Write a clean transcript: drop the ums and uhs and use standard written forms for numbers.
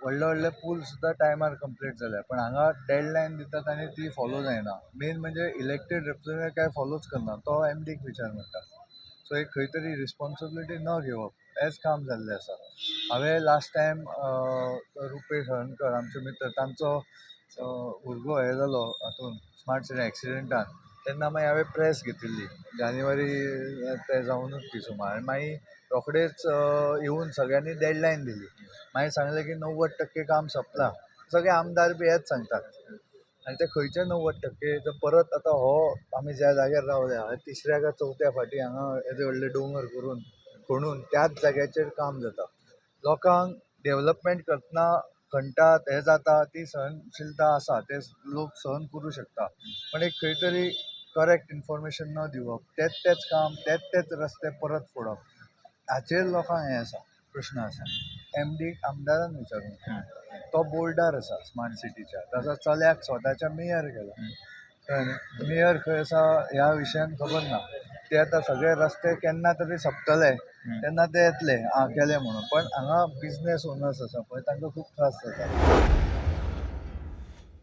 व्हडले व्हडले पूल सुद्दां टायमार कंप्लीट जाल्या, पण हांगा डेडलायन दितात आनी ती फॉलो जायना. मेन म्हणजे इलेक्टेड रिप्रेझेंटेटिव्ह काय फॉलोच करना, तो एमडीक विचार म्हणटा. सो एक खंय तरी रिस्पॉन्सिबिलिटी न घेवप हेंच काम जाल्लें आसा. हांवें लास्ट टायम रुपेश हळर्णकर आमचे मित्र तांचो भुरगो हें जालो हातून स्मार्ट सिटी एक्सिडेंटान, तेन्ना मागीर हांवें प्रेस घेतिल्ली जानेवारी ते जावनूच ती सुमार. आनी मागीर रोखडेच येवन सगळ्यांनी डेडलायन दिली. मागीर सांगलें की 90% काम सोंपलां. सगळे आमदार बी हेंच सांगतात. आनी ते खंयचे 90% तर परत आतां हो आमी ज्या जाग्यार रावल्या तिसऱ्या काय चवथ्या फाटी हांगा येदे व्हडले दोंगर करून खणून त्याच जाग्याचेर काम जाता. लोकांक डेव्हलपमेंट करतना खणटात हें जाता ती सहनशीलता आसा, ते लोक सहन करूं शकता. पण एक खंय तरी करेक्ट इन्फॉर्मेशन न दिवप, तेच काम तेच रस्ते परत फोडप, हाचेर लोकांक हें आसा, प्रश्न आसा. एमडीक आमदारान विचारूंक तो बोर्डार आसा स्मार्ट सिटीच्या, ताचो चल्याक स्वताच्या मेयर केला. मेयर खंय आसा ह्या विशयान खबर ना. ते आतां सगळे रस्ते केन्ना तरी सोंपतले तेन्ना ते येतले केले म्हणून. पण हांगा बिझनेस ओनर्स आसा पळय तांकां खूब त्रास जाता.